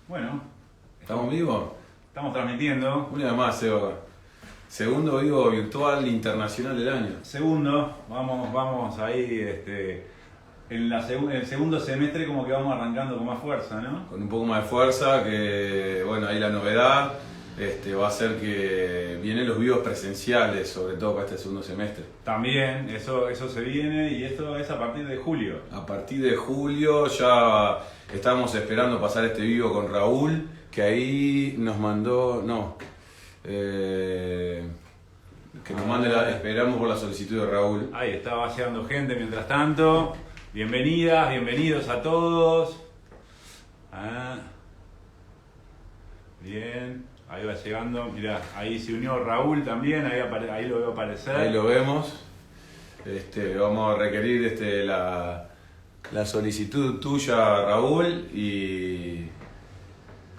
Bueno, ¿Estamos vivos? estamos transmitiendo. Una vez más, Seba. Segundo vivo virtual internacional del año. Segundo, vamos ahí, en el segundo semestre como que vamos arrancando con más fuerza, ¿no? Con un poco más de fuerza, que bueno, ahí la novedad va a ser que vienen los vivos presenciales, sobre todo para este segundo semestre. También, eso se viene y esto es a partir de julio. A partir de julio ya estamos esperando pasar este vivo con Raúl, que ahí nos mandó, que nos mande esperamos por la solicitud de Raúl. Ahí está vaciando gente mientras tanto. Bienvenidas, bienvenidos a todos. Bien, ahí va llegando. Mirá, ahí se unió Raúl también, ahí lo veo aparecer. Ahí lo vemos. Vamos a requerir la solicitud tuya, Raúl, y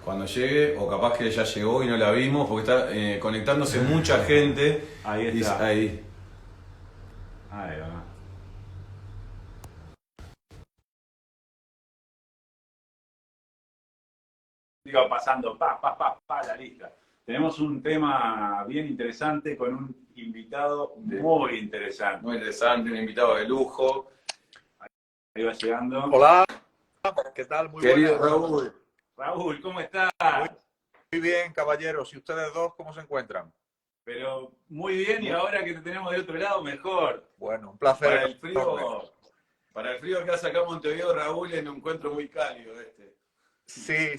cuando llegue, o capaz que ya llegó y no la vimos, porque está conectándose mucha gente. Ahí está. Ahí. Ahí va. Sigo pasando la lista. Tenemos un tema bien interesante con un invitado muy interesante. Muy interesante, un invitado de lujo. Ahí va llegando. Hola, ¿qué tal? Muy Querido buenas. Raúl. Raúl, ¿cómo estás? Muy bien, caballeros. ¿Y ustedes dos cómo se encuentran? Pero muy bien, y ahora que te tenemos de otro lado, mejor. Bueno, un placer. Para el frío que hace acá en Montevideo, Raúl, es un encuentro muy cálido Sí.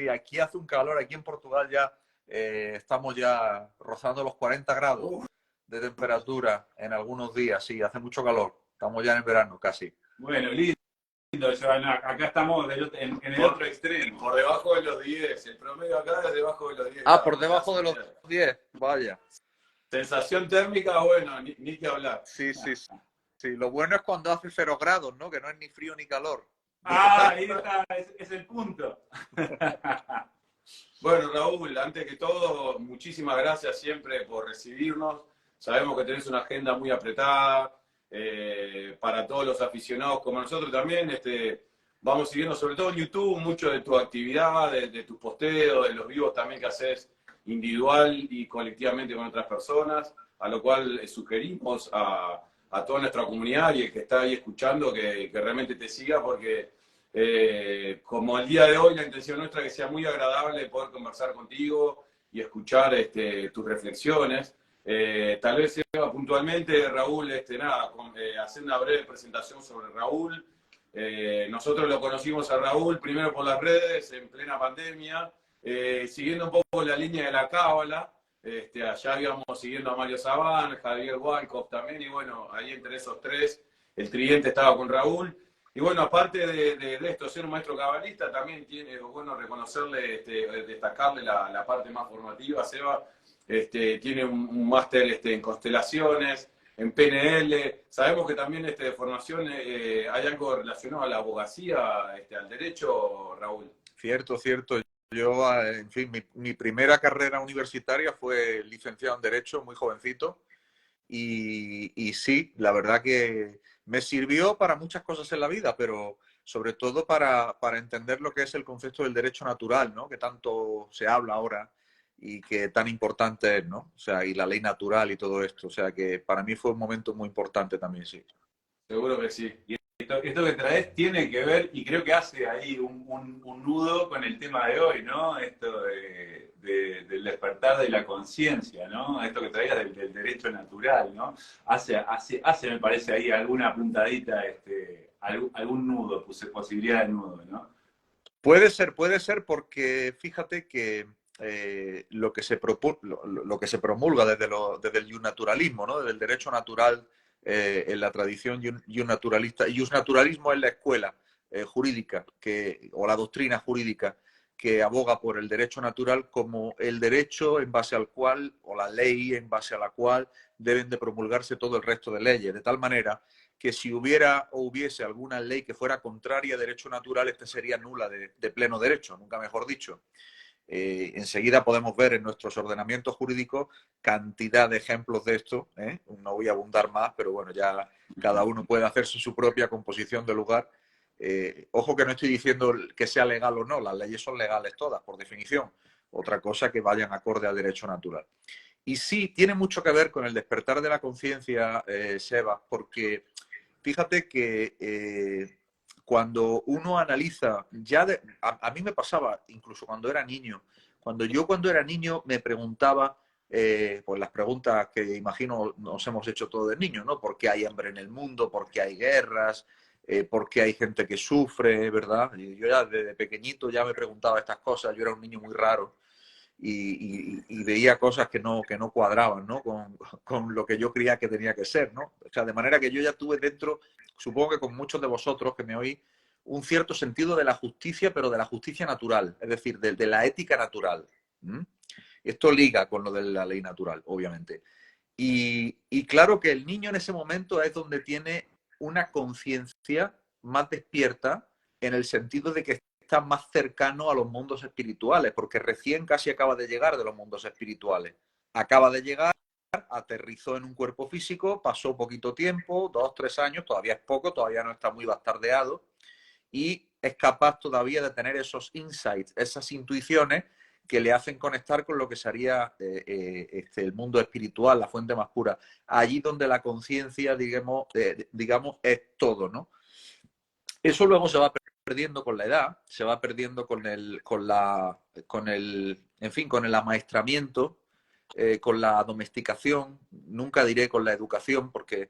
Aquí hace un calor. Aquí en Portugal ya estamos ya rozando los 40 grados de temperatura en algunos días. Sí, hace mucho calor. Estamos ya en el verano casi. Bueno, lindo. Acá estamos en el otro extremo. Por debajo de los 10. El promedio acá es debajo de los 10. Ah, por debajo de los 10. Vaya. Sensación térmica, bueno, ni que hablar. Sí. Lo bueno es cuando hace 0 grados, ¿no? Que no es ni frío ni calor. Ahí está, es el punto. Bueno, Raúl, antes que todo, muchísimas gracias siempre por recibirnos. Sabemos que tenés una agenda muy apretada. Para todos los aficionados como nosotros también, vamos siguiendo sobre todo en YouTube mucho de tu actividad, de tus posteos, de los vivos también que haces individual y colectivamente con otras personas, a lo cual sugerimos a toda nuestra comunidad y el que está ahí escuchando que realmente te siga, porque como el día de hoy la intención nuestra es que sea muy agradable poder conversar contigo y escuchar tus reflexiones. Tal vez sea puntualmente, Raúl, hacer una breve presentación sobre Raúl. Nosotros lo conocimos a Raúl primero por las redes, en plena pandemia, siguiendo un poco la línea de la cábala. Allá íbamos siguiendo a Mario Sabán, Javier Walkoff también, y bueno, ahí entre esos tres, el tridente estaba con Raúl. Y bueno, aparte de esto, ser un maestro cabalista, también tiene, bueno, reconocerle, destacarle la parte más formativa, Seba. Tiene un máster en constelaciones, en PNL. Sabemos que también de formación hay algo relacionado a la abogacía, al derecho, Raúl. Cierto. Yo, en fin, mi primera carrera universitaria fue licenciado en Derecho, muy jovencito. Y sí, la verdad que me sirvió para muchas cosas en la vida, pero sobre todo para entender lo que es el concepto del derecho natural, ¿no? Que tanto se habla ahora y que tan importante es, ¿no? O sea, y la ley natural y todo esto. O sea, que para mí fue un momento muy importante también, sí. Seguro que sí. Y esto que traes tiene que ver, y creo que hace ahí un nudo con el tema de hoy, ¿no? Esto del despertar de la conciencia, ¿no? Esto que traías del derecho natural, ¿no? Hace, me parece, ahí alguna puntadita, algún nudo, posibilidad de nudo, ¿no? Puede ser, porque fíjate que lo que se promulga desde el iusnaturalismo, ¿no? Desde el derecho natural en la tradición iusnaturalista. Iusnaturalismo es la escuela jurídica o la doctrina jurídica que aboga por el derecho natural como el derecho en base al cual, o la ley en base a la cual deben de promulgarse todo el resto de leyes, de tal manera que si hubiera o hubiese alguna ley que fuera contraria a derecho natural, esta sería nula de pleno derecho, nunca mejor dicho. Enseguida podemos ver en nuestros ordenamientos jurídicos cantidad de ejemplos de esto. No voy a abundar más, pero bueno, ya cada uno puede hacerse su propia composición de lugar Ojo que no estoy diciendo que sea legal o no, las leyes son legales todas, por definición. Otra cosa que vayan acorde al derecho natural. Y sí, tiene mucho que ver con el despertar de la conciencia, Sebas, porque fíjate que cuando uno analiza, a mí me pasaba, incluso cuando era niño, cuando era niño me preguntaba, pues las preguntas que imagino nos hemos hecho todos de niños, ¿no? ¿Por qué hay hambre en el mundo? ¿Por qué hay guerras? ¿Por qué hay gente que sufre? ¿Verdad? Y yo ya desde pequeñito ya me preguntaba estas cosas, yo era un niño muy raro. Y veía cosas que no cuadraban, ¿no? Con lo que yo creía que tenía que ser, ¿no? O sea, de manera que yo ya tuve dentro, supongo que con muchos de vosotros que me oís, un cierto sentido de la justicia, pero de la justicia natural, es decir, de la ética natural. ¿Mm? Esto liga con lo de la ley natural, obviamente. Y claro que el niño en ese momento es donde tiene una conciencia más despierta en el sentido de que está más cercano a los mundos espirituales, porque recién casi acaba de llegar de los mundos espirituales. Acaba de llegar, aterrizó en un cuerpo físico, pasó poquito tiempo, 2, 3 años, todavía es poco, todavía no está muy bastardeado, y es capaz todavía de tener esos insights, esas intuiciones que le hacen conectar con lo que sería el mundo espiritual, la fuente más pura. Allí donde la conciencia, digamos, es todo, ¿no? Eso luego se va perdiendo con la edad, se va perdiendo con el amaestramiento, con la domesticación. Nunca diré con la educación, porque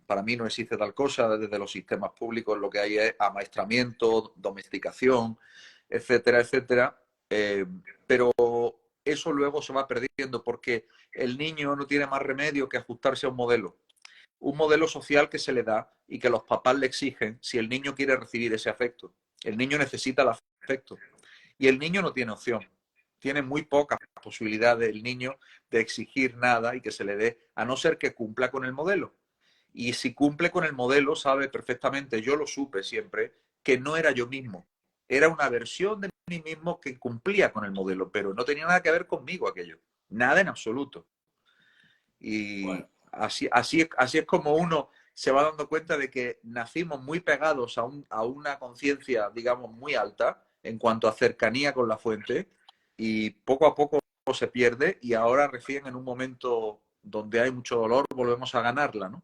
para mí no existe tal cosa. Desde los sistemas públicos lo que hay es amaestramiento, domesticación, etcétera, etcétera. Pero eso luego se va perdiendo porque el niño no tiene más remedio que ajustarse a un modelo social que se le da y que los papás le exigen si el niño quiere recibir ese afecto. El niño necesita el afecto y el niño no tiene opción. Tiene muy pocas posibilidades el niño de exigir nada y que se le dé, a no ser que cumpla con el modelo. Y si cumple con el modelo, sabe perfectamente, yo lo supe siempre, que no era yo mismo. Era una versión de mí mismo que cumplía con el modelo, pero no tenía nada que ver conmigo aquello. Nada en absoluto. Y Bueno, así es como uno se va dando cuenta de que nacimos muy pegados a una conciencia, digamos, muy alta en cuanto a cercanía con la fuente y poco a poco se pierde y ahora recién en un momento donde hay mucho dolor volvemos a ganarla, ¿no?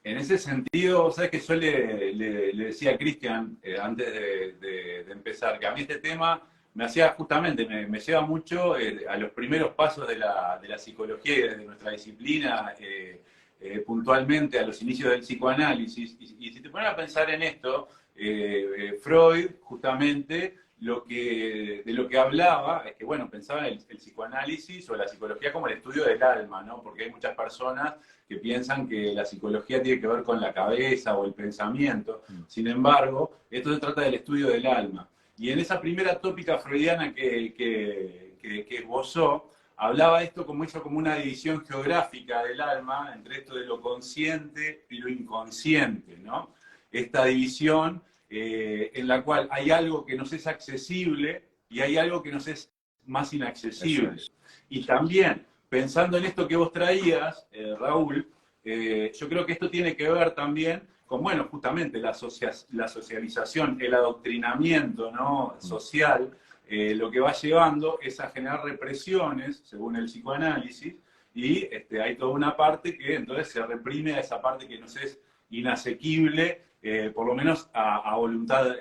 en ese sentido, sabes que yo le decía a Cristian antes de empezar, que a mí este tema me hacía justamente, me lleva mucho a los primeros pasos de la psicología y de nuestra disciplina, puntualmente a los inicios del psicoanálisis. Y si te pones a pensar en esto, Freud justamente de lo que hablaba es que, bueno, pensaba en el psicoanálisis o la psicología como el estudio del alma, ¿no? Porque hay muchas personas que piensan que la psicología tiene que ver con la cabeza o el pensamiento. Sin embargo, esto se trata del estudio del alma. Y en esa primera tópica freudiana que esbozó, hablaba esto como hizo como una división geográfica del alma entre esto de lo consciente y lo inconsciente, ¿no? Esta división en la cual hay algo que nos es accesible y hay algo que nos es más inaccesible. Y también, pensando en esto que vos traías, Raúl, yo creo que esto tiene que ver también con, bueno, justamente la socialización, el adoctrinamiento, ¿no? Social, lo que va llevando es a generar represiones, según el psicoanálisis, y hay toda una parte que entonces se reprime a esa parte que nos es inasequible, por lo menos a voluntad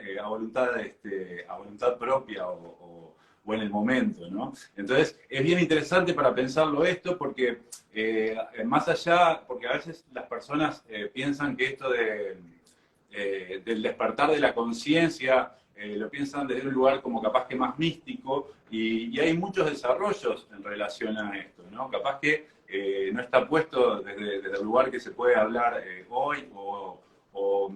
propia o en el momento, ¿no? Entonces, es bien interesante para pensarlo esto, porque más allá, porque a veces las personas piensan que esto del despertar de la conciencia lo piensan desde un lugar como capaz que más místico, y hay muchos desarrollos en relación a esto, ¿no? Capaz que no está puesto desde el lugar que se puede hablar hoy o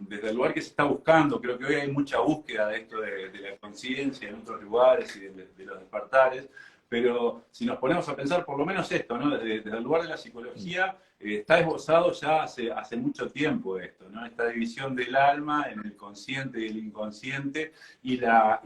desde el lugar que se está buscando. Creo que hoy hay mucha búsqueda de esto de la conciencia en otros lugares y de los despertares, pero si nos ponemos a pensar por lo menos esto, ¿no? Desde el lugar de la psicología está esbozado ya hace mucho tiempo esto, ¿no? Esta división del alma en el consciente y el inconsciente y la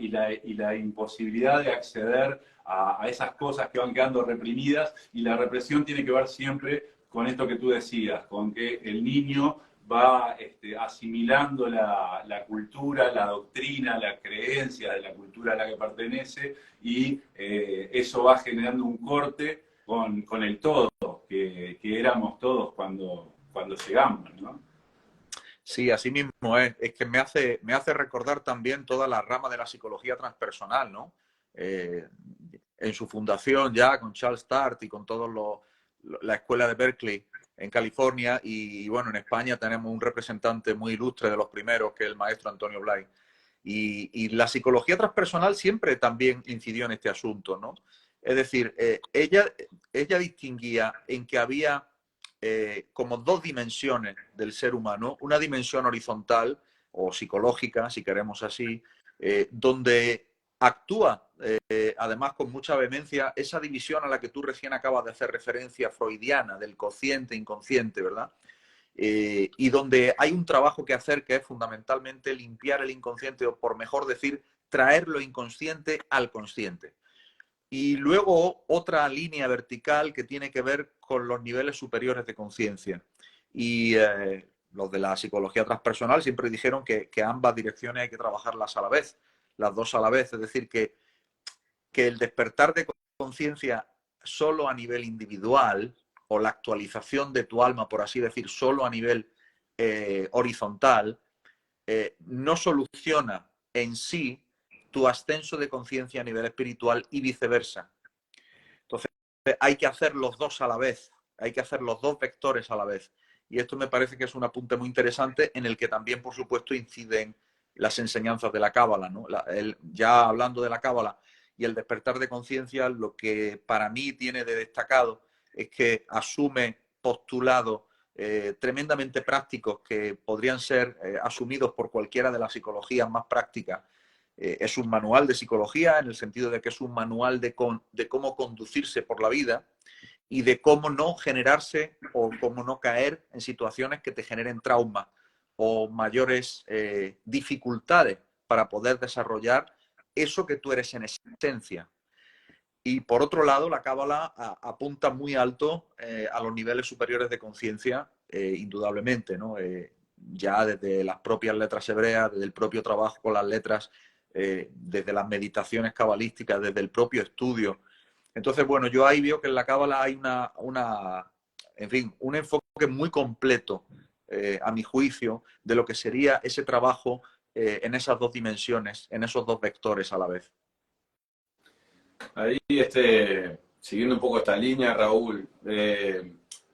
imposibilidad de acceder a esas cosas que van quedando reprimidas, y la represión tiene que ver siempre con esto que tú decías, con que el niño va asimilando la cultura, la doctrina, la creencia de la cultura a la que pertenece, y eso va generando un corte con el todo, que éramos todos cuando llegamos, ¿no? Sí, así mismo es. Es que me hace recordar también toda la rama de la psicología transpersonal, ¿no? En su fundación ya con Charles Tart y con la escuela de Berkeley en California, y bueno, en España tenemos un representante muy ilustre de los primeros, que es el maestro Antonio Blay. Y la psicología transpersonal siempre también incidió en este asunto, ¿no? Es decir, ella distinguía en que había como dos dimensiones del ser humano, una dimensión horizontal o psicológica, si queremos así, donde actúa, además con mucha vehemencia, esa división a la que tú recién acabas de hacer referencia, freudiana, del consciente, inconsciente, ¿verdad? Y donde hay un trabajo que hacer, que es fundamentalmente limpiar el inconsciente, o por mejor decir, traer lo inconsciente al consciente. Y luego otra línea vertical que tiene que ver con los niveles superiores de conciencia. Y los de la psicología transpersonal siempre dijeron que ambas direcciones hay que trabajarlas a la vez, las dos a la vez. Es decir, que el despertar de conciencia solo a nivel individual, o la actualización de tu alma, por así decir, solo a nivel horizontal, no soluciona en sí tu ascenso de conciencia a nivel espiritual, y viceversa. Entonces, hay que hacer los dos a la vez, hay que hacer los dos vectores a la vez. Y esto me parece que es un apunte muy interesante, en el que también, por supuesto, inciden las enseñanzas de la Cábala, ¿no? Ya hablando de la Cábala y el despertar de conciencia, lo que para mí tiene de destacado es que asume postulados tremendamente prácticos, que podrían ser asumidos por cualquiera de las psicologías más prácticas. Es un manual de psicología, en el sentido de que es un manual de cómo conducirse por la vida, y de cómo no generarse o cómo no caer en situaciones que te generen traumas o mayores dificultades para poder desarrollar eso que tú eres en esencia. Y por otro lado, la Cábala apunta muy alto a los niveles superiores de conciencia, indudablemente, ¿no? Ya desde las propias letras hebreas, desde el propio trabajo con las letras, desde las meditaciones cabalísticas, desde el propio estudio. Entonces, bueno, yo ahí veo que en la Cábala hay en fin, un enfoque muy completo, a mi juicio, de lo que sería ese trabajo en esas dos dimensiones, en esos dos vectores a la vez. Ahí, siguiendo un poco esta línea, Raúl,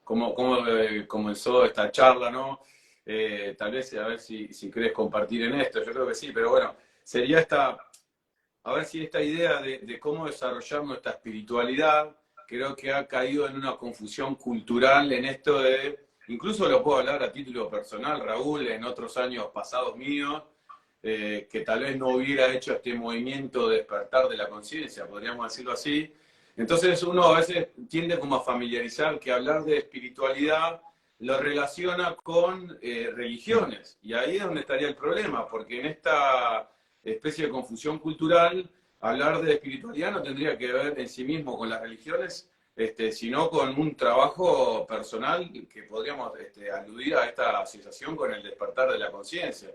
¿cómo comenzó esta charla, no? Tal vez, a ver si querés compartir en esto, yo creo que sí, pero bueno, sería a ver si esta idea de cómo desarrollar nuestra espiritualidad, creo que ha caído en una confusión cultural en esto incluso lo puedo hablar a título personal, Raúl, en otros años pasados míos, que tal vez no hubiera hecho este movimiento de despertar de la conciencia, podríamos decirlo así. Entonces uno a veces tiende como a familiarizar que hablar de espiritualidad lo relaciona con religiones, y ahí es donde estaría el problema, porque en esta especie de confusión cultural, hablar de espiritualidad no tendría que ver en sí mismo con las religiones, sino con un trabajo personal que podríamos aludir a esta asociación con el despertar de la conciencia.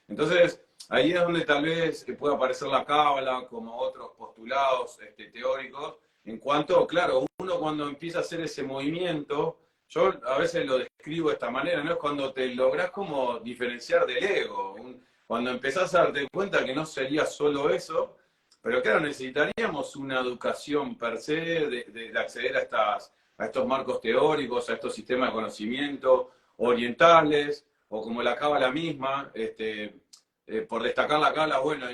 Entonces, ahí es donde tal vez pueda aparecer la Cábala, como otros postulados teóricos, en cuanto, claro, uno cuando empieza a hacer ese movimiento, yo a veces lo describo de esta manera, ¿no? Es cuando te lográs como diferenciar del ego, cuando empezás a darte cuenta que no sería solo eso, pero claro, necesitaríamos una educación per se de acceder a estos marcos teóricos, a estos sistemas de conocimiento orientales, o como la Cábala misma, por destacar la Cábala, bueno,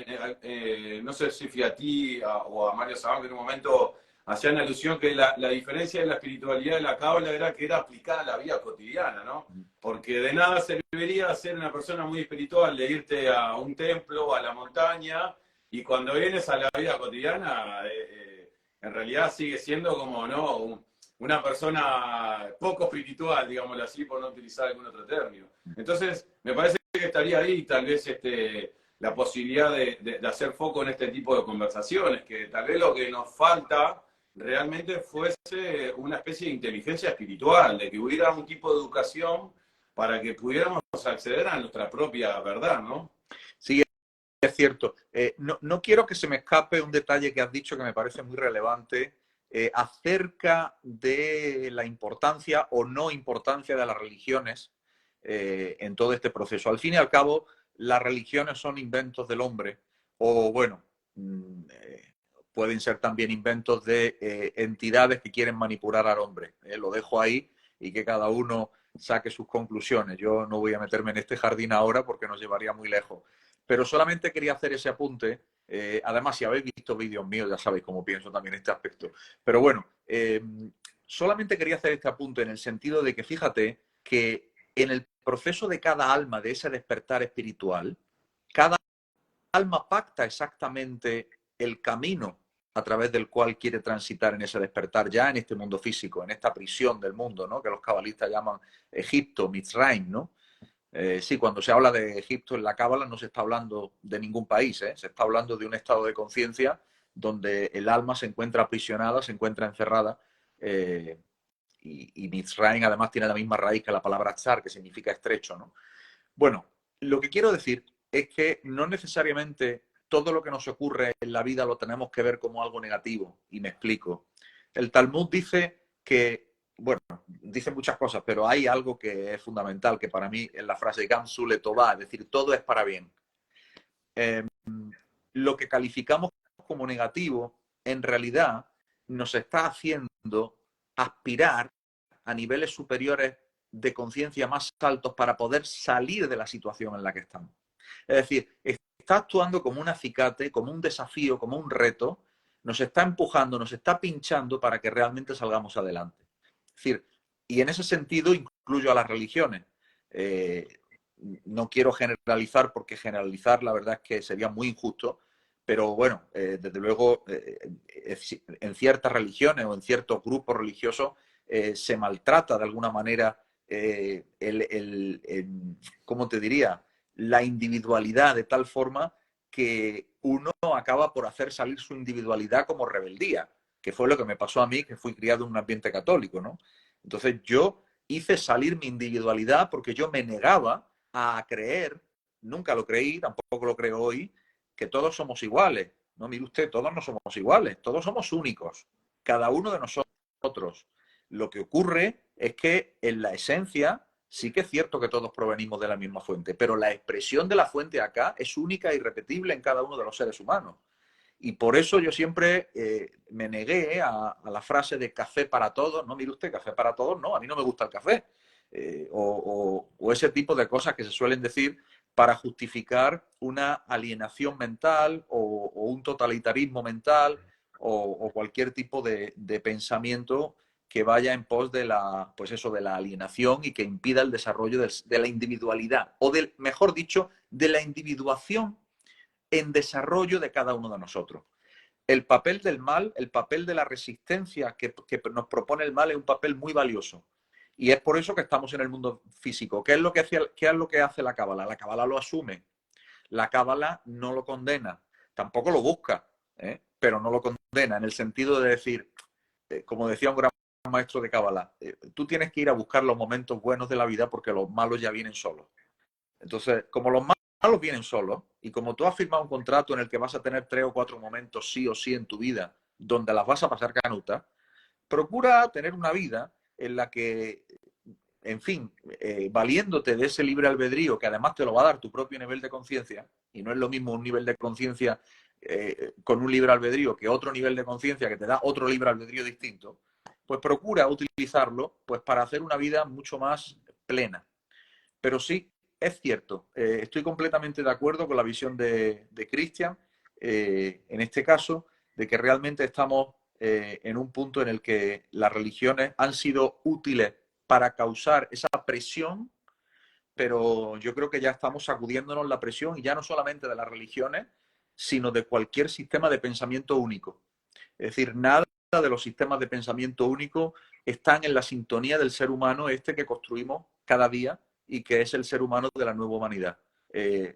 no sé si fui a ti o a Mario Sabán, que en un momento hacían alusión que la diferencia de la espiritualidad de la Cábala era que era aplicada a la vida cotidiana, ¿no? Porque de nada serviría ser una persona muy espiritual, de irte a un templo, a la montaña, y cuando vienes a la vida cotidiana, en realidad sigue siendo como, ¿no? Una persona poco espiritual, digámoslo así, por no utilizar algún otro término. Entonces, me parece que estaría ahí tal vez la posibilidad de hacer foco en este tipo de conversaciones, que tal vez lo que nos falta realmente fuese una especie de inteligencia espiritual, de que hubiera un tipo de educación para que pudiéramos acceder a nuestra propia verdad, ¿no? Sí, es cierto. No quiero que se me escape un detalle que has dicho que me parece muy relevante acerca de la importancia o no importancia de las religiones en todo este proceso. Al fin y al cabo, las religiones son inventos del hombre o, bueno, pueden ser también inventos de entidades que quieren manipular al hombre. Lo dejo ahí y que cada uno saque sus conclusiones. Yo no voy a meterme en este jardín ahora porque nos llevaría muy lejos. Pero solamente quería hacer ese apunte. Además, si habéis visto vídeos míos, ya sabéis cómo pienso también en este aspecto. Pero bueno, solamente quería hacer este apunte en el sentido de que fíjate que en el proceso de cada alma, de ese despertar espiritual, cada alma pacta exactamente el camino a través del cual quiere transitar en ese despertar ya en este mundo físico, en esta prisión del mundo, ¿no? Que los cabalistas llaman Egipto, Mitzrayim, ¿no? Sí, cuando se habla de Egipto en la Cábala no se está hablando de ningún país, se está hablando de un estado de conciencia donde el alma se encuentra aprisionada, se encuentra encerrada, y Mitzrayim además tiene la misma raíz que la palabra tzar, que significa estrecho, ¿no? Bueno, lo que quiero decir es que no necesariamente todo lo que nos ocurre en la vida lo tenemos que ver como algo negativo, y me explico. El Talmud dice que, bueno, dice muchas cosas, pero hay algo que es fundamental, que para mí es la frase Gam Sule Tová, es decir, todo es para bien. Lo que calificamos como negativo, en realidad nos está haciendo aspirar a niveles superiores de conciencia más altos para poder salir de la situación en la que estamos. Es decir, está actuando como un acicate, como un desafío, como un reto, nos está empujando, nos está pinchando para que realmente salgamos adelante. Es decir, y en ese sentido incluyo a las religiones. No quiero generalizar porque generalizar la verdad es que sería muy injusto, pero bueno, desde luego en ciertas religiones o en ciertos grupos religiosos se maltrata de alguna manera ¿cómo te diría? La individualidad de tal forma que uno acaba por hacer salir su individualidad como rebeldía, que fue lo que me pasó a mí, que fui criado en un ambiente católico, ¿no? Entonces yo hice salir mi individualidad porque yo me negaba a creer, nunca lo creí, tampoco lo creo hoy, que todos somos iguales. No, mire usted, todos no somos iguales, todos somos únicos, cada uno de nosotros. Lo que ocurre es que en la esencia sí que es cierto que todos provenimos de la misma fuente, pero la expresión de la fuente acá es única e irrepetible en cada uno de los seres humanos. Y por eso yo siempre me negué a la frase de café para todos. No, mire usted, café para todos, no, a mí no me gusta el café. O ese tipo de cosas que se suelen decir para justificar una alienación mental o un totalitarismo mental o cualquier tipo de pensamiento que vaya en pos de la, pues eso, de la alienación y que impida el desarrollo de la individualidad o del, mejor dicho, de la individuación en desarrollo de cada uno de nosotros. El papel del mal, el papel de la resistencia que nos propone el mal es un papel muy valioso. Y es por eso que estamos en el mundo físico. ¿Qué es lo que hace la Cábala? La Cábala lo asume. La Cábala no lo condena. Tampoco lo busca, pero no lo condena en el sentido de decir, como decía un gran maestro de Cábala, tú tienes que ir a buscar los momentos buenos de la vida porque los malos ya vienen solos. Entonces, como los malos vienen solos y como tú has firmado un contrato en el que vas a tener 3 o 4 momentos sí o sí en tu vida donde las vas a pasar canuta, procura tener una vida en la que, en fin, valiéndote de ese libre albedrío que además te lo va a dar tu propio nivel de conciencia, y no es lo mismo un nivel de conciencia con un libre albedrío que otro nivel de conciencia que te da otro libre albedrío distinto, pues procura utilizarlo pues para hacer una vida mucho más plena. Pero sí, es cierto, estoy completamente de acuerdo con la visión de Cristian, en este caso, de que realmente estamos en un punto en el que las religiones han sido útiles para causar esa presión, pero yo creo que ya estamos sacudiéndonos la presión, y ya no solamente de las religiones, sino de cualquier sistema de pensamiento único. Es decir, nada de los sistemas de pensamiento único están en la sintonía del ser humano este que construimos cada día y que es el ser humano de la nueva humanidad.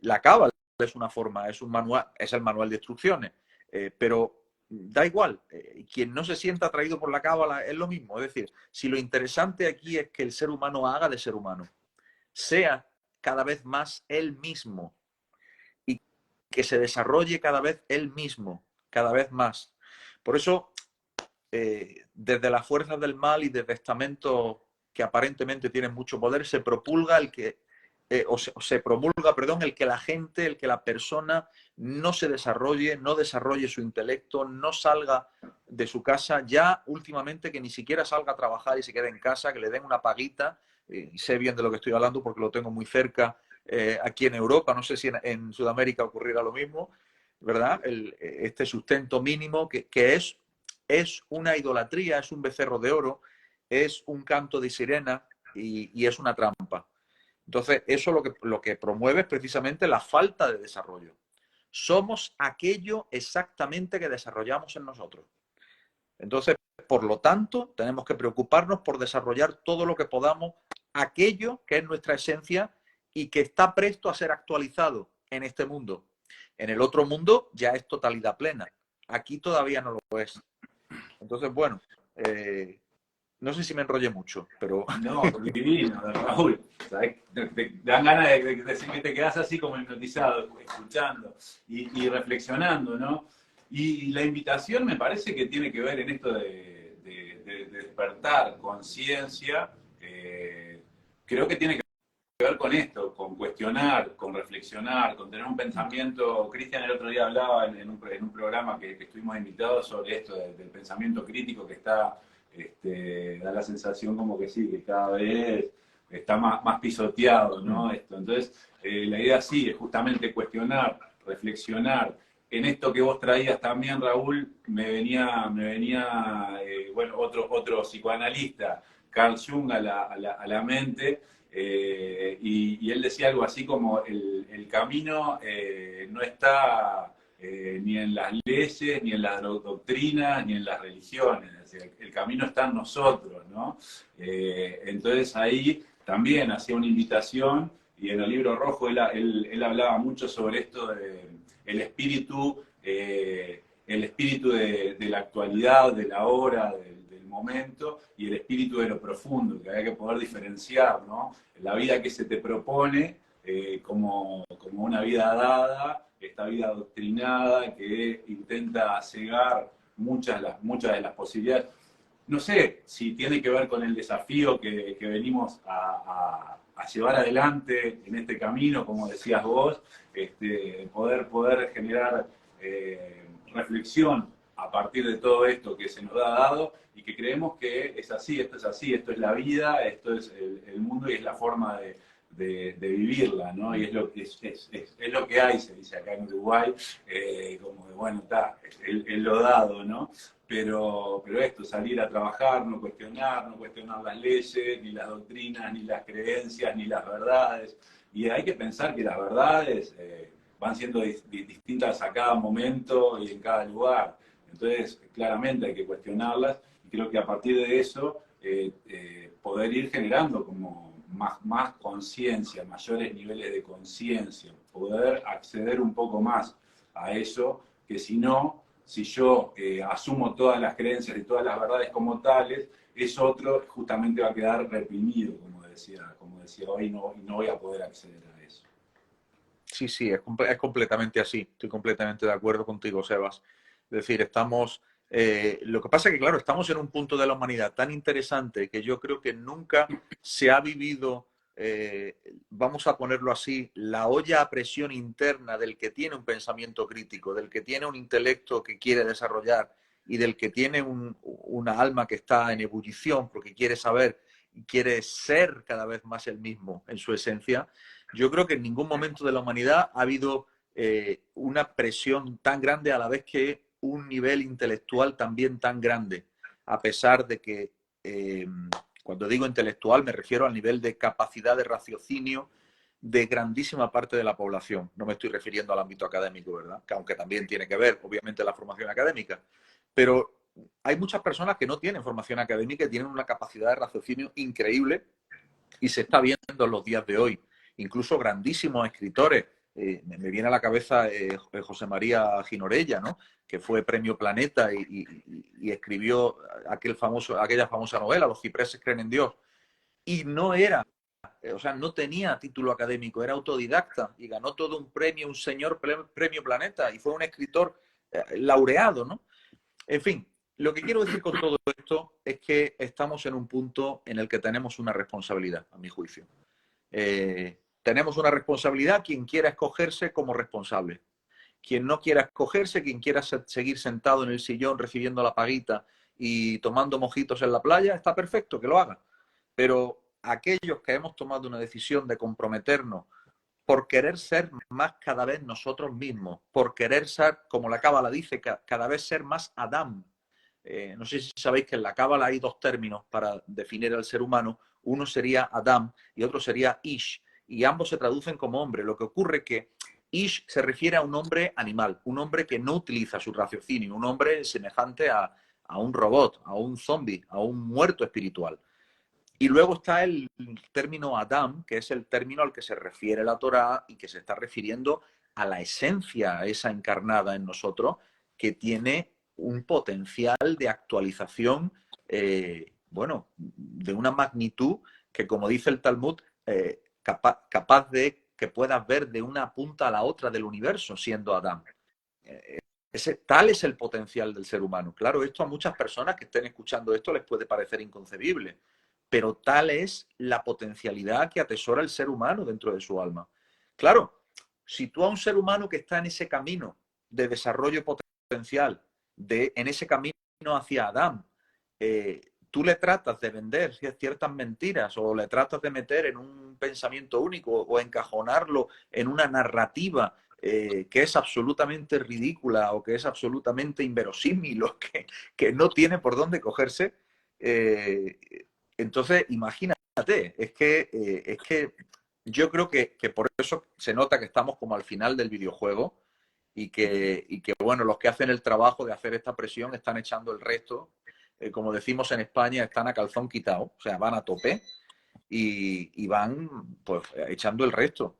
La Cábala es una forma, es un manual, es el manual de instrucciones, pero da igual, quien no se sienta atraído por la Cábala es lo mismo. Es decir, si lo interesante aquí es que el ser humano haga de ser humano, sea cada vez más él mismo y que se desarrolle cada vez él mismo, cada vez más. Por eso, desde las fuerzas del mal y desde estamentos que aparentemente tienen mucho poder, se propulga el que, se promulga, perdón, el que la gente, el que la persona no se desarrolle, no desarrolle su intelecto, no salga de su casa, ya últimamente que ni siquiera salga a trabajar y se quede en casa, que le den una paguita, y sé bien de lo que estoy hablando porque lo tengo muy cerca, aquí en Europa, no sé si en Sudamérica ocurrirá lo mismo, ¿verdad? Este sustento mínimo que es una idolatría, es un becerro de oro, es un canto de sirena y es una trampa. Entonces, eso lo que promueve es precisamente la falta de desarrollo. Somos aquello exactamente que desarrollamos en nosotros. Entonces, por lo tanto, tenemos que preocuparnos por desarrollar todo lo que podamos, aquello que es nuestra esencia y que está presto a ser actualizado en este mundo. En el otro mundo ya es totalidad plena. Aquí todavía no lo es. Entonces, bueno, no sé si me enrollé mucho, pero... No, divino, Raúl. ¿Sabes? Te dan ganas de decir que te quedas así como hipnotizado, escuchando y reflexionando, ¿no? Y la invitación me parece que tiene que ver en esto de despertar conciencia. Creo que tiene que ver con esto, con cuestionar, con reflexionar, con tener un pensamiento. Cristian el otro día hablaba en un programa que estuvimos invitados sobre esto del pensamiento crítico que está, da la sensación como que sí, que cada vez está más pisoteado, ¿no? Entonces, la idea sí es justamente cuestionar, reflexionar. En esto que vos traías también, Raúl, me venía bueno, otro psicoanalista, Carl Jung, a la mente. Y él decía algo así como el camino no está ni en las leyes, ni en las doctrinas, ni en las religiones. Es decir, el camino está en nosotros, ¿no? Entonces ahí también hacía una invitación, y en el libro rojo él hablaba mucho sobre esto de el espíritu de la actualidad, de la hora, del momento, y el espíritu de lo profundo, que hay que poder diferenciar, ¿no? La vida que se te propone como una vida dada, esta vida adoctrinada que intenta cegar muchas de las posibilidades. No sé si tiene que ver con el desafío que venimos a llevar adelante en este camino, como decías vos, poder generar reflexión a partir de todo esto que se nos ha dado y que creemos que es así, esto es la vida, esto es el mundo y es la forma de vivirla, ¿no? Y es lo que hay, se dice acá en Uruguay, como de, bueno, está, el lo dado, ¿no? Pero esto, salir a trabajar, no cuestionar las leyes, ni las doctrinas, ni las creencias, ni las verdades. Y hay que pensar que las verdades van siendo distintas a cada momento y en cada lugar. Entonces, claramente hay que cuestionarlas y creo que a partir de eso poder ir generando como más conciencia, mayores niveles de conciencia, poder acceder un poco más a eso, que si no, si yo asumo todas las creencias y todas las verdades como tales, es otro justamente va a quedar reprimido, como decía hoy, y no voy a poder acceder a eso. Sí, sí, es completamente así. Estoy completamente de acuerdo contigo, Sebas. Es decir, estamos... lo que pasa es que, claro, estamos en un punto de la humanidad tan interesante que yo creo que nunca se ha vivido, vamos a ponerlo así, la olla a presión interna del que tiene un pensamiento crítico, del que tiene un intelecto que quiere desarrollar y del que tiene una alma que está en ebullición porque quiere saber y quiere ser cada vez más el mismo en su esencia. Yo creo que en ningún momento de la humanidad ha habido una presión tan grande a la vez que un nivel intelectual también tan grande, a pesar de que, cuando digo intelectual, me refiero al nivel de capacidad de raciocinio de grandísima parte de la población. No me estoy refiriendo al ámbito académico, ¿verdad? Que aunque también tiene que ver, obviamente, la formación académica. Pero hay muchas personas que no tienen formación académica y tienen una capacidad de raciocinio increíble y se está viendo en los días de hoy. Incluso grandísimos escritores. Me viene a la cabeza José María Ginorella, ¿no? Que fue premio Planeta y escribió aquella famosa novela, Los cipreses creen en Dios. Y no era o sea, no tenía título académico, era autodidacta y ganó todo un premio, un señor premio Planeta, y fue un escritor laureado, ¿no? En fin, lo que quiero decir con todo esto es que estamos en un punto en el que tenemos una responsabilidad, a mi juicio. Tenemos una responsabilidad quien quiera escogerse como responsable. Quien no quiera escogerse, quien quiera seguir sentado en el sillón recibiendo la paguita y tomando mojitos en la playa, está perfecto, que lo haga. Pero aquellos que hemos tomado una decisión de comprometernos por querer ser más cada vez nosotros mismos, por querer ser, como la Cábala dice, cada vez ser más Adán. No sé si sabéis que en la Cábala hay dos términos para definir al ser humano. Uno sería Adam y otro sería Ish. Y ambos se traducen como hombre. Lo que ocurre es que Ish se refiere a un hombre animal, un hombre que no utiliza su raciocinio, un hombre semejante a un robot, a un zombie, a un muerto espiritual. Y luego está el término Adam, que es el término al que se refiere la Torá y que se está refiriendo a la esencia esa encarnada en nosotros, que tiene un potencial de actualización, bueno, de una magnitud que, como dice el Talmud, capaz de que puedas ver de una punta a la otra del universo siendo Adam. Tal es el potencial del ser humano. Claro, esto a muchas personas que estén escuchando esto les puede parecer inconcebible, pero tal es la potencialidad que atesora el ser humano dentro de su alma. Claro, si tú a un ser humano que está en ese camino de desarrollo potencial, en ese camino hacia Adán, tú le tratas de vender ciertas mentiras o le tratas de meter en un pensamiento único o encajonarlo en una narrativa que es absolutamente ridícula o que es absolutamente inverosímil o que no tiene por dónde cogerse, entonces imagínate, es que yo creo que por eso se nota que estamos como al final del videojuego y que bueno, los que hacen el trabajo de hacer esta presión están echando el resto. Como decimos en España, están a calzón quitado, o sea, van a tope y van pues echando el resto.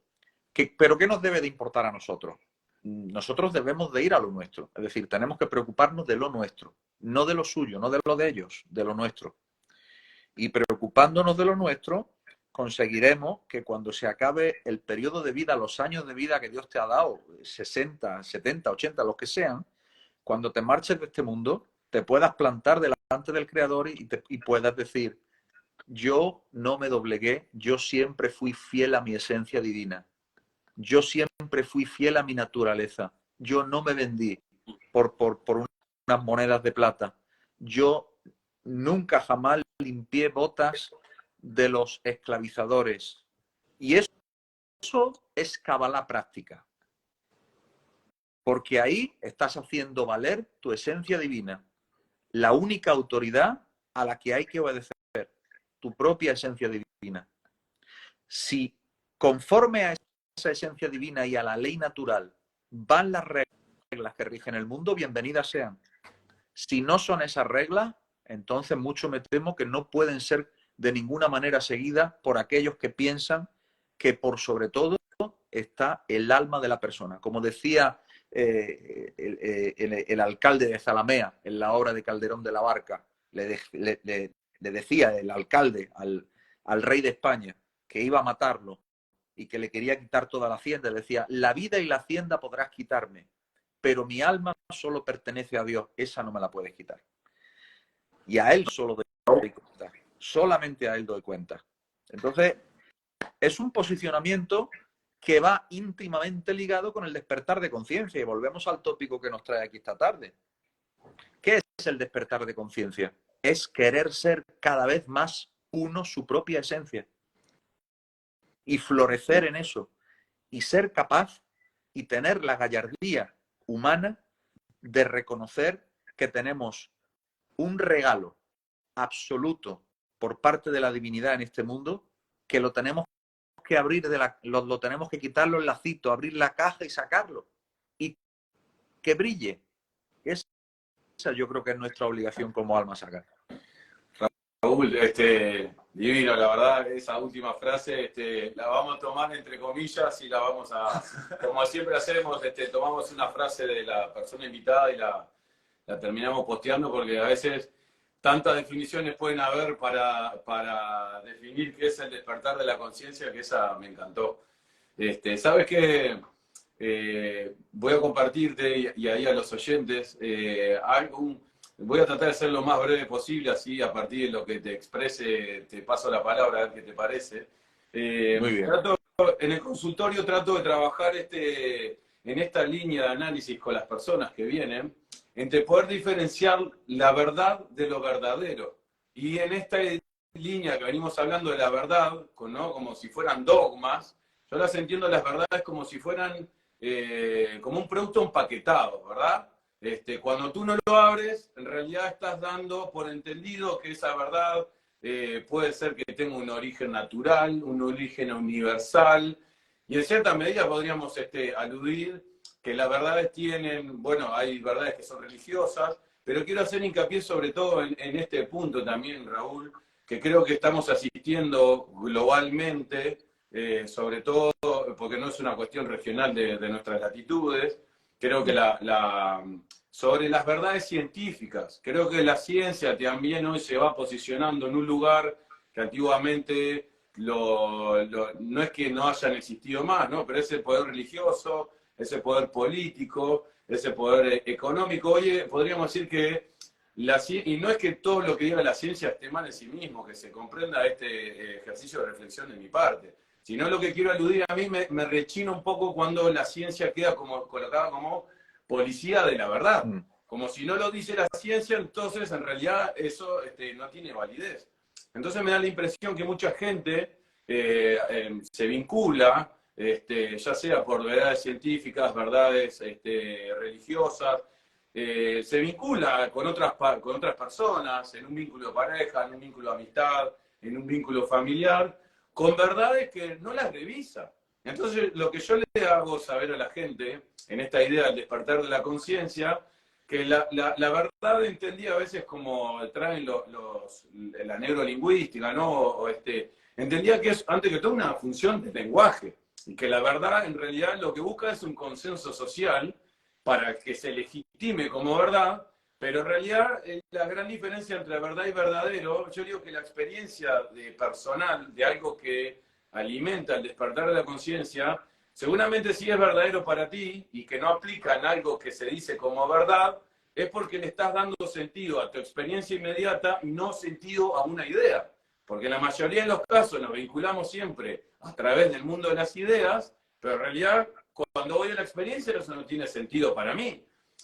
¿Pero qué nos debe de importar a nosotros? Nosotros debemos de ir a lo nuestro, es decir, tenemos que preocuparnos de lo nuestro, no de lo suyo, no de lo de ellos, de lo nuestro. Y preocupándonos de lo nuestro, conseguiremos que cuando se acabe el periodo de vida, los años de vida que Dios te ha dado, 60, 70, 80, los que sean, cuando te marches de este mundo, te puedas plantar delante del Creador y puedas decir, yo no me doblegué, yo siempre fui fiel a mi esencia divina, yo siempre fui fiel a mi naturaleza, yo no me vendí por unas monedas de plata, yo nunca jamás limpié botas de los esclavizadores. Y eso es Kabbalah práctica. Porque ahí estás haciendo valer tu esencia divina, la única autoridad a la que hay que obedecer, tu propia esencia divina. Si conforme a esa esencia divina y a la ley natural van las reglas que rigen el mundo, bienvenidas sean. Si no son esas reglas, entonces mucho me temo que no pueden ser de ninguna manera seguidas por aquellos que piensan que por sobre todo está el alma de la persona. Como decía el alcalde de Zalamea en la obra de Calderón de la Barca, le decía el alcalde al rey de España que iba a matarlo y que le quería quitar toda la hacienda, le decía, la vida y la hacienda podrás quitarme, pero mi alma solo pertenece a Dios, esa no me la puedes quitar. Y a Él solo doy cuenta, solamente a Él doy cuenta. Entonces, es un posicionamiento que va íntimamente ligado con el despertar de conciencia. Y volvemos al tópico que nos trae aquí esta tarde. ¿Qué es el despertar de conciencia? Es querer ser cada vez más uno su propia esencia. Y florecer en eso. Y ser capaz y tener la gallardía humana de reconocer que tenemos un regalo absoluto por parte de la divinidad en este mundo, que lo tenemos que abrir, lo tenemos que quitar los lacitos, abrir la caja y sacarlo. Y que brille. Esa yo creo que es nuestra obligación como alma sacar. Raúl, divino, la verdad, esa última frase la vamos a tomar entre comillas y la vamos a, como siempre hacemos, tomamos una frase de la persona invitada y la terminamos posteando porque a veces tantas definiciones pueden haber para definir qué es el despertar de la conciencia, que esa me encantó. ¿Sabes qué? Voy a compartirte y ahí a los oyentes voy a tratar de ser lo más breve posible, así a partir de lo que te exprese te paso la palabra a ver qué te parece. Muy bien. En el consultorio trato de trabajar en esta línea de análisis con las personas que vienen, entre poder diferenciar la verdad de lo verdadero. Y en esta línea que venimos hablando de la verdad, ¿no? Como si fueran dogmas, yo las entiendo las verdades como si fueran como un producto empaquetado, ¿verdad? Cuando tú no lo abres, en realidad estás dando por entendido que esa verdad puede ser que tenga un origen natural, un origen universal, y en cierta medida podríamos aludir que las verdades tienen, bueno, hay verdades que son religiosas, pero quiero hacer hincapié sobre todo en este punto también, Raúl, que creo que estamos asistiendo globalmente, sobre todo porque no es una cuestión regional de nuestras latitudes, creo que sobre las verdades científicas, creo que la ciencia también hoy se va posicionando en un lugar que antiguamente no es que no hayan existido más, ¿no? Pero ese poder religioso, ese poder político, ese poder económico, oye, podríamos decir que y no es que todo lo que diga la ciencia esté mal en sí mismo, que se comprenda este ejercicio de reflexión de mi parte, sino lo que quiero aludir, a mí me rechina un poco cuando la ciencia queda colocada como policía de la verdad. Como si no lo dice la ciencia, entonces en realidad eso no tiene validez. Entonces me da la impresión que mucha gente se vincula, ya sea por verdades científicas, verdades religiosas, se vincula con otras personas, en un vínculo de pareja, en un vínculo de amistad, en un vínculo familiar, con verdades que no las revisa. Entonces, lo que yo le hago saber a la gente, en esta idea del despertar de la conciencia, que la verdad entendía a veces como traen la neurolingüística, ¿no? Entendía que es, antes que todo, una función de lenguaje, y que la verdad en realidad lo que busca es un consenso social para que se legitime como verdad, pero en realidad la gran diferencia entre verdad y verdadero, yo digo que la experiencia personal de algo que alimenta el despertar de la conciencia, seguramente si es verdadero para ti y que no aplica en algo que se dice como verdad, es porque le estás dando sentido a tu experiencia inmediata y no sentido a una idea. Porque en la mayoría de los casos nos vinculamos siempre a través del mundo de las ideas, pero en realidad cuando voy a la experiencia eso no tiene sentido para mí.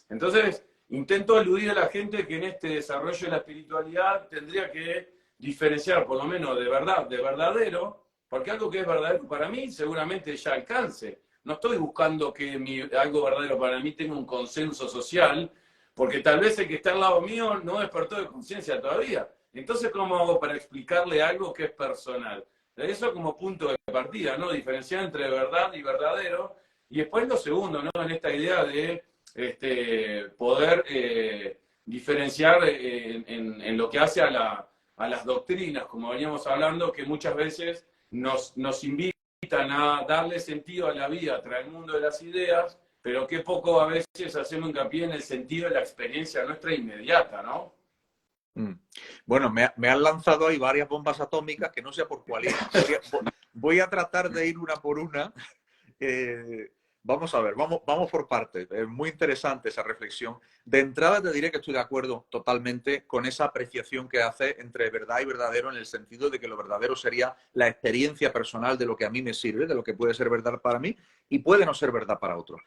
Entonces, intento aludir a la gente que en este desarrollo de la espiritualidad tendría que diferenciar por lo menos de verdad, de verdadero, porque algo que es verdadero para mí seguramente ya alcance. No estoy buscando que algo verdadero para mí tenga un consenso social, porque tal vez el que está al lado mío no despertó de conciencia todavía. Entonces, ¿cómo hago para explicarle algo que es personal? Eso como punto de partida, ¿no? Diferenciar entre verdad y verdadero. Y después lo segundo, ¿no? En esta idea de poder diferenciar en lo que hace a las doctrinas, como veníamos hablando, que muchas veces nos invitan a darle sentido a la vida tras el mundo de las ideas, pero que poco a veces hacemos hincapié en el sentido de la experiencia nuestra inmediata, ¿no? Bueno, me han lanzado ahí varias bombas atómicas que no sé por cuál ir. Voy a tratar de ir una por una. Vamos a ver, vamos por partes. Es muy interesante esa reflexión. De entrada te diré que estoy de acuerdo totalmente con esa apreciación que hace entre verdad y verdadero, en el sentido de que lo verdadero sería la experiencia personal de lo que a mí me sirve, de lo que puede ser verdad para mí y puede no ser verdad para otro.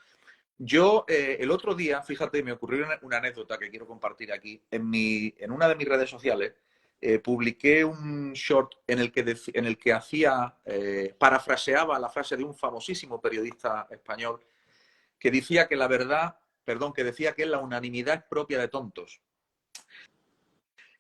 Yo el otro día, fíjate, me ocurrió una anécdota que quiero compartir aquí. En una de mis redes sociales publiqué un short en el que parafraseaba la frase de un famosísimo periodista español que decía que la verdad, perdón, que decía que la unanimidad es propia de tontos.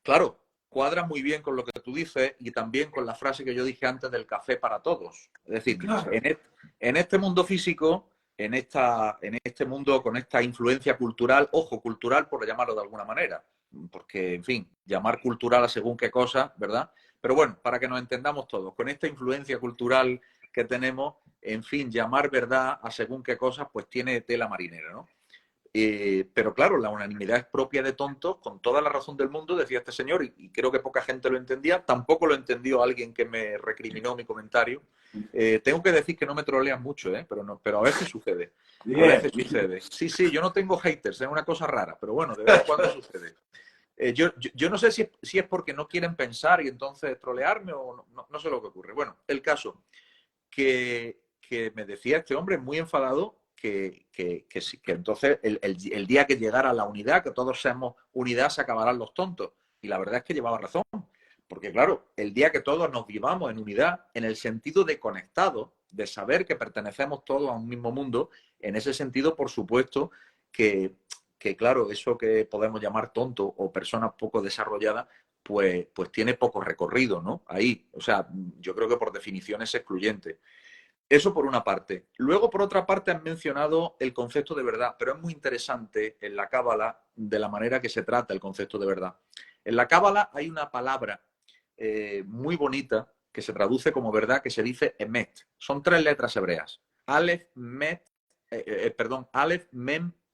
Claro, cuadra muy bien con lo que tú dices y también con la frase que yo dije antes del café para todos. Es decir, claro, en este mundo físico, en este mundo con esta influencia cultural, ojo, cultural por llamarlo de alguna manera, porque, en fin, llamar cultural a según qué cosa, ¿verdad? Pero bueno, para que nos entendamos todos, con esta influencia cultural que tenemos, en fin, llamar verdad a según qué cosas, pues tiene tela marinera, ¿no? Pero claro, la unanimidad es propia de tontos, con toda la razón del mundo, decía este señor, y creo que poca gente lo entendía. Tampoco lo entendió alguien que me recriminó mi comentario. Tengo que decir que no me trolean mucho, pero a veces sucede. Bien. A veces sucede. Sí, yo no tengo haters, es una cosa rara, pero bueno, de vez en cuando sucede. Yo no sé si es porque no quieren pensar y entonces trolearme o no sé lo que ocurre. Bueno, el caso que me decía este hombre muy enfadado que entonces el día que llegara la unidad, que todos seamos unidad, se acabarán los tontos. Y la verdad es que llevaba razón. Porque claro, el día que todos nos vivamos en unidad, en el sentido de conectado, de saber que pertenecemos todos a un mismo mundo, en ese sentido, por supuesto, que claro, eso que podemos llamar tonto o personas poco desarrolladas, pues tiene poco recorrido, ¿no? Ahí, o sea, yo creo que por definición es excluyente. Eso por una parte. Luego, por otra parte, han mencionado el concepto de verdad, pero es muy interesante en la Cábala de la manera que se trata el concepto de verdad. En la Cábala hay una palabra muy bonita que se traduce como verdad, que se dice emet. Son 3 letras hebreas. Aleph, Mem,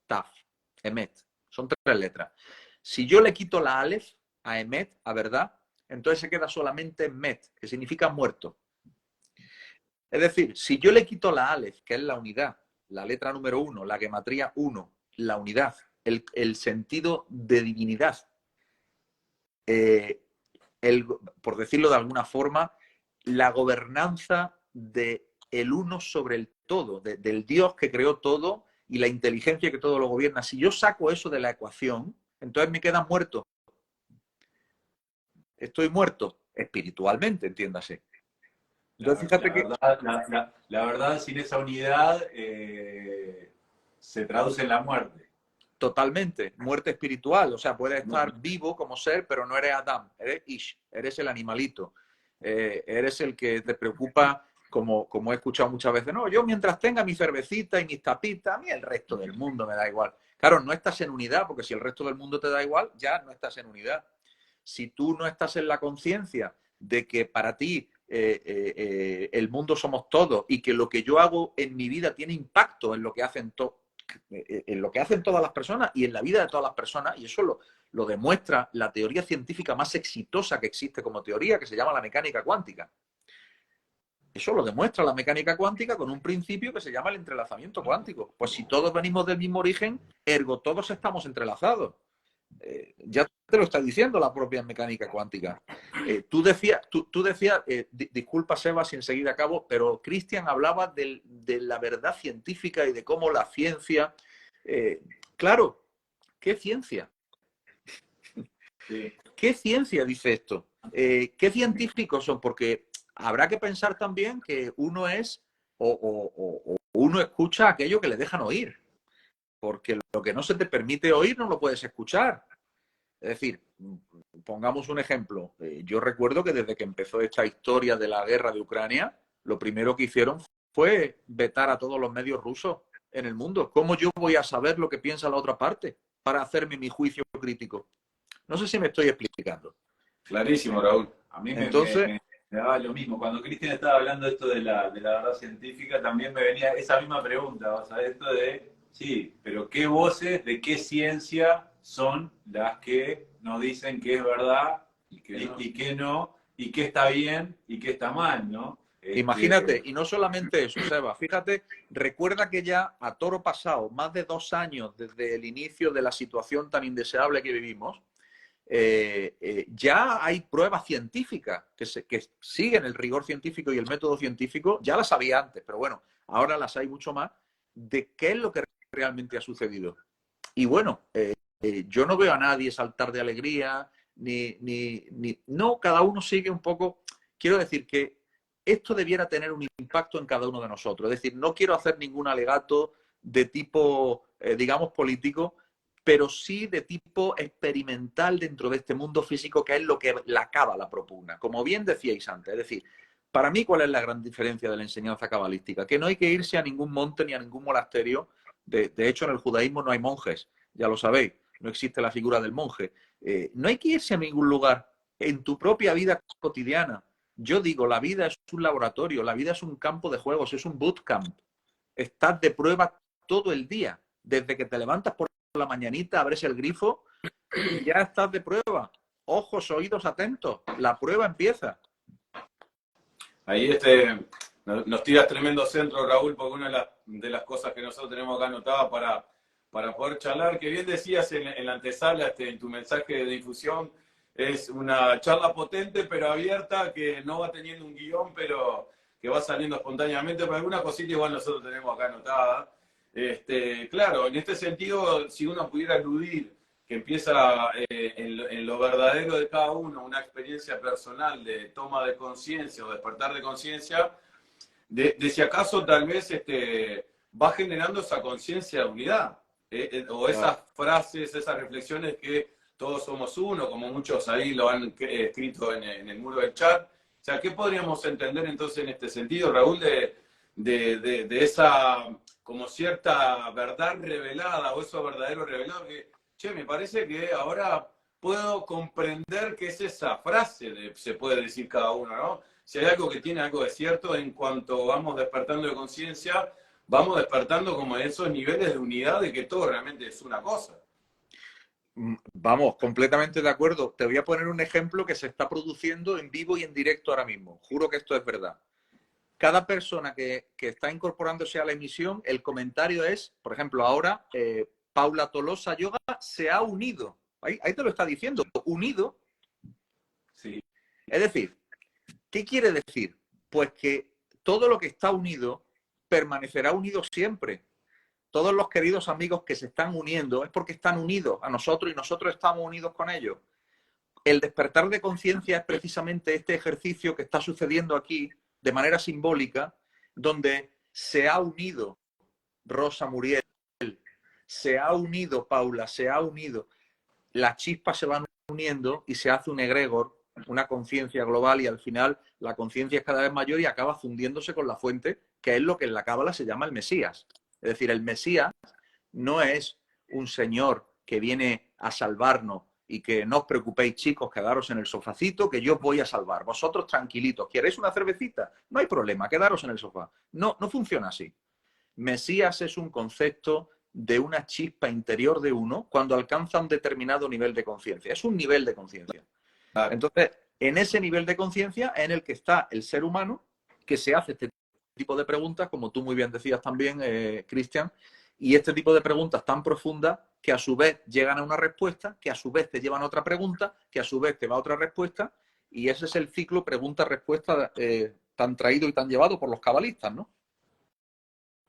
Taf. Emet. Son 3 letras. Si yo le quito la Aleph a emet, a verdad, entonces se queda solamente met, que significa muerto. Es decir, si yo le quito la Aleph, que es la unidad, la letra número 1, la gematría 1, la unidad, el sentido de divinidad, por decirlo de alguna forma, la gobernanza del uno sobre el todo, del Dios que creó todo y la inteligencia que todo lo gobierna. Si yo saco eso de la ecuación, entonces me queda muerto. Estoy muerto espiritualmente, entiéndase. Entonces, fíjate que la verdad, sin esa unidad se traduce en la muerte. Totalmente, muerte espiritual. O sea, puedes estar vivo como ser, pero no eres Adam, eres Ish, eres el animalito. Eres el que te preocupa, como he escuchado muchas veces, no, yo mientras tenga mi cervecita y mis tapitas, a mí el resto del mundo me da igual. Claro, no estás en unidad, porque si el resto del mundo te da igual, ya no estás en unidad. Si tú no estás en la conciencia de que para ti el mundo somos todos y que lo que yo hago en mi vida tiene impacto en lo que hacen todas las personas y en la vida de todas las personas, y eso lo demuestra la teoría científica más exitosa que existe como teoría, que se llama la mecánica cuántica. Eso lo demuestra la mecánica cuántica con un principio que se llama el entrelazamiento cuántico. Pues si todos venimos del mismo origen, ergo todos estamos entrelazados. Ya te lo está diciendo la propia mecánica cuántica. Tú decías, disculpa Seba si enseguida acabo, pero Cristian hablaba de la verdad científica y de cómo la ciencia... claro, ¿qué ciencia? Sí. ¿Qué ciencia dice esto? ¿Qué científicos son? Porque habrá que pensar también que uno es o uno escucha aquello que le dejan oír. Porque lo que no se te permite oír no lo puedes escuchar. Es decir, pongamos un ejemplo. Yo recuerdo que desde que empezó esta historia de la guerra de Ucrania, lo primero que hicieron fue vetar a todos los medios rusos en el mundo. ¿Cómo yo voy a saber lo que piensa la otra parte para hacerme mi juicio crítico? No sé si me estoy explicando. Clarísimo, Raúl. A mí Entonces, me daba lo mismo. Cuando Cristian estaba hablando esto de la verdad científica, también me venía esa misma pregunta, o sea, esto de, sí, pero ¿qué voces de qué ciencia son las que nos dicen que es verdad y qué no, y qué está bien y qué está mal, ¿no? Imagínate, y no solamente eso, Seba, fíjate, recuerda que ya a toro pasado, más de 2 años desde el inicio de la situación tan indeseable que vivimos, ya hay pruebas científicas que siguen el rigor científico y el método científico, ya las había antes, pero bueno, ahora las hay mucho más, de qué es lo que realmente ha sucedido. Y bueno, yo no veo a nadie saltar de alegría, no, cada uno sigue un poco, quiero decir que esto debiera tener un impacto en cada uno de nosotros. Es decir, no quiero hacer ningún alegato de tipo, digamos, político, pero sí de tipo experimental dentro de este mundo físico, que es lo que la cábala propugna. Como bien decíais antes, es decir, para mí, ¿cuál es la gran diferencia de la enseñanza cabalística? Que no hay que irse a ningún monte ni a ningún monasterio. De hecho, en el judaísmo no hay monjes, ya lo sabéis, no existe la figura del monje. No hay que irse a ningún lugar. En tu propia vida cotidiana, yo digo, la vida es un laboratorio, la vida es un campo de juegos, es un bootcamp. Estás de prueba todo el día, desde que te levantas por la mañanita, abres el grifo y ya estás de prueba. Ojos, oídos atentos. La prueba empieza. Ahí nos tiras tremendo centro, Raúl, porque una de las cosas que nosotros tenemos acá anotada para poder charlar, que bien decías en la antesala, en tu mensaje de difusión, es una charla potente pero abierta, que no va teniendo un guión, pero que va saliendo espontáneamente, pero alguna cosita igual nosotros tenemos acá anotada. Claro, en este sentido, si uno pudiera eludir que empieza en lo verdadero de cada uno, una experiencia personal de toma de conciencia o despertar de conciencia, de si acaso tal vez va generando esa conciencia de unidad, o esas frases, esas reflexiones que todos somos uno, como muchos ahí lo han escrito en el muro del chat. O sea, ¿qué podríamos entender entonces en este sentido, Raúl, de esa como cierta verdad revelada o eso verdadero revelado que, che, me parece que ahora puedo comprender qué es esa frase, se puede decir cada uno, ¿no? Si hay algo que tiene algo de cierto, en cuanto vamos despertando de conciencia, vamos despertando como esos niveles de unidad de que todo realmente es una cosa. Vamos, completamente de acuerdo. Te voy a poner un ejemplo que se está produciendo en vivo y en directo ahora mismo. Juro que esto es verdad. Cada persona que está incorporándose a la emisión, el comentario es, por ejemplo, ahora Paula Tolosa Yoga se ha unido. Ahí te lo está diciendo, unido. Sí. Es decir, ¿qué quiere decir? Pues que todo lo que está unido permanecerá unido siempre. Todos los queridos amigos que se están uniendo es porque están unidos a nosotros y nosotros estamos unidos con ellos. El despertar de conciencia es precisamente este ejercicio que está sucediendo aquí de manera simbólica, donde se ha unido Rosa Muriel, se ha unido Paula, se ha unido. Las chispas se van uniendo y se hace un egregor, una conciencia global, y al final la conciencia es cada vez mayor y acaba fundiéndose con la fuente, que es lo que en la cábala se llama el Mesías. Es decir, el Mesías no es un señor que viene a salvarnos y que no os preocupéis, chicos, quedaros en el sofacito, que yo os voy a salvar. Vosotros tranquilitos. ¿Queréis una cervecita? No hay problema, quedaros en el sofá. No, no funciona así. Mesías es un concepto de una chispa interior de uno cuando alcanza un determinado nivel de conciencia. Es un nivel de conciencia. Entonces, en ese nivel de conciencia en el que está el ser humano, que se hace este tipo de preguntas, como tú muy bien decías también, Cristian, y este tipo de preguntas tan profundas que a su vez llegan a una respuesta, que a su vez te llevan a otra pregunta, que a su vez te va a otra respuesta, y ese es el ciclo pregunta-respuesta tan traído y tan llevado por los cabalistas, ¿no?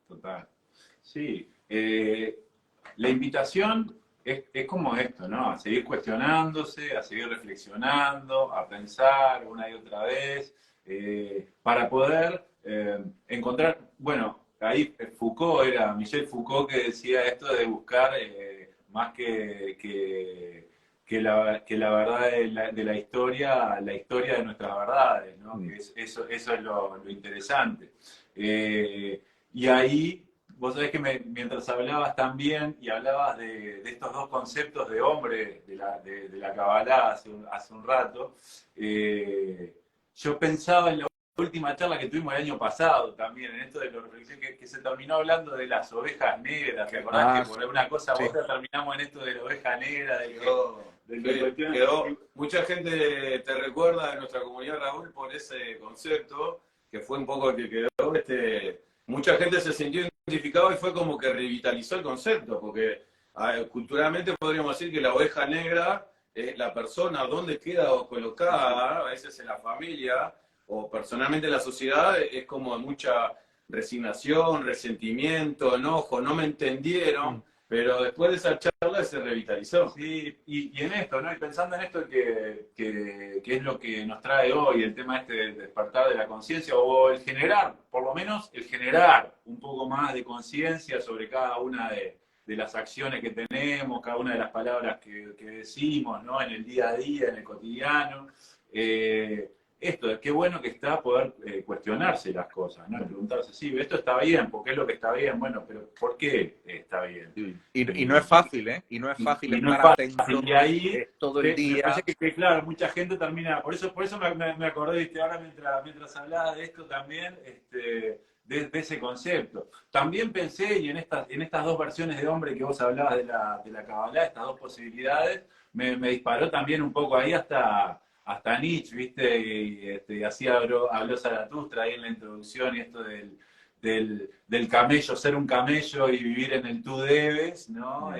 Total. Sí. La invitación es como esto, ¿no? A seguir cuestionándose, a seguir reflexionando, a pensar una y otra vez, para poder encontrar, bueno, ahí Michel Foucault que decía esto de buscar más que la verdad de la historia de nuestras verdades, ¿no? Que eso es lo interesante. Y ahí, vos sabés que mientras hablabas también y hablabas de estos dos conceptos de hombre de la Kabbalah hace un rato, yo pensaba en la última charla que tuvimos el año pasado también, en esto de la reflexión que se terminó hablando de las ovejas negras. ¿Te acordás que por alguna cosa sí. vos terminamos en esto de la oveja negra? Mucha gente te recuerda de nuestra comunidad, Raúl, por ese concepto, que fue un poco el que quedó. Mucha gente se sintió identificado y fue como que revitalizó el concepto, porque culturalmente podríamos decir que la oveja negra es la persona donde queda colocada, a veces en la familia, o personalmente en la sociedad, es como mucha resignación, resentimiento, enojo, no me entendieron, pero después de esa charla se revitalizó. Sí, y en esto, ¿no? Y pensando en esto que es lo que nos trae hoy, el tema este del despertar de la conciencia, o el generar, por lo menos el generar un poco más de conciencia sobre cada una de las acciones que tenemos, cada una de las palabras que decimos, ¿no? En el día a día, en el cotidiano. Esto, qué bueno que está poder cuestionarse las cosas, ¿no? Y preguntarse, sí, esto está bien, ¿por qué es lo que está bien? Bueno, pero ¿por qué está bien? Y no es fácil, ¿eh? Y no es fácil no estar es fácil. atento y ahí, todo el día. Me parece que, claro, mucha gente termina, por eso me acordé, ¿viste? Ahora mientras hablaba de esto también, de ese concepto. También pensé, y en estas dos versiones de hombre que vos hablabas de la Kabbalah, estas dos posibilidades, me disparó también un poco ahí hasta Nietzsche, ¿viste? Y así habló Zaratustra ahí en la introducción, y esto del camello, ser un camello y vivir en el tú debes, ¿no?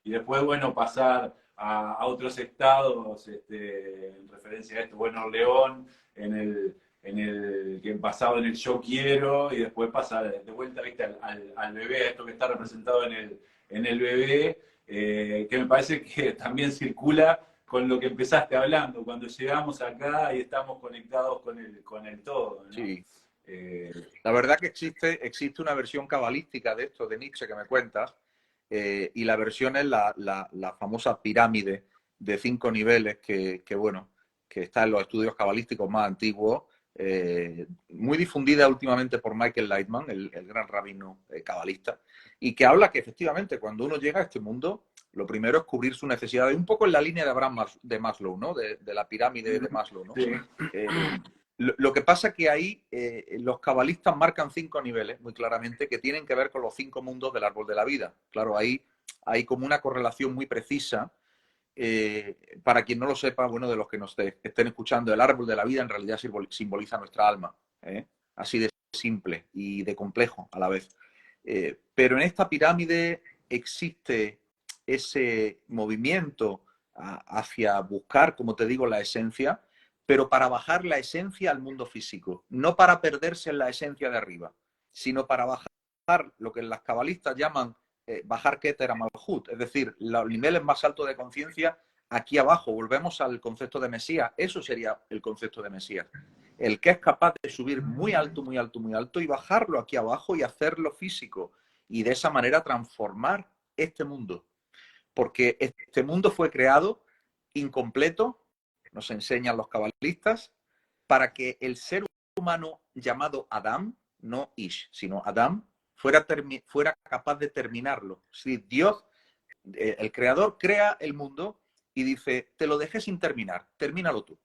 Y después, bueno, pasar a otros estados, en referencia a esto, bueno, León, que basado en el yo quiero, y después pasa de vuelta, ¿viste? al bebé, a esto que está representado en el bebé, que me parece que también circula con lo que empezaste hablando, cuando llegamos acá y estamos conectados con el todo, ¿no? Sí. La verdad que existe una versión cabalística de esto de Nietzsche que me cuentas, y la versión es la famosa pirámide de 5 niveles bueno, que está en los estudios cabalísticos más antiguos, muy difundida últimamente por Michael Lightman, el gran rabino cabalista, y que habla que efectivamente cuando uno llega a este mundo, lo primero es cubrir sus necesidades, un poco en la línea de Maslow, ¿no? De la pirámide de Maslow, ¿no? Sí. Lo que pasa es que ahí los cabalistas marcan 5 niveles muy claramente que tienen que ver con los 5 mundos del árbol de la vida. Claro, ahí hay como una correlación muy precisa. Para quien no lo sepa, bueno, de los que nos estén escuchando, el árbol de la vida en realidad simboliza nuestra alma, así de simple y de complejo a la vez. Pero en esta pirámide existe ese movimiento hacia buscar, como te digo, la esencia, pero para bajar la esencia al mundo físico, no para perderse en la esencia de arriba, sino para bajar lo que las cabalistas llaman bajar Keter a Malhut, es decir, los niveles más altos de conciencia aquí abajo. Volvemos al concepto de Mesías. Eso sería el concepto de Mesías. El que es capaz de subir muy alto, muy alto, muy alto y bajarlo aquí abajo y hacerlo físico. Y de esa manera transformar este mundo. Porque este mundo fue creado incompleto, nos enseñan los cabalistas, para que el ser humano llamado Adam, no Ish, sino Adam, fuera capaz de terminarlo. Si Dios, el creador, crea el mundo y dice, te lo dejé sin terminar, termínalo tú.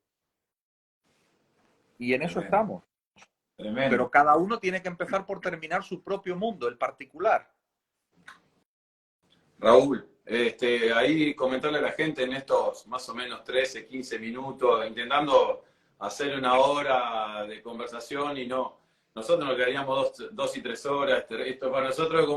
Y en eso estamos. Tremendo. Pero cada uno tiene que empezar por terminar su propio mundo, el particular. Raúl, ahí comentarle a la gente en estos más o menos 13, 15 minutos, intentando hacer una hora de conversación y no. Nosotros nos quedaríamos 2 y 3 horas. Esto para nosotros es como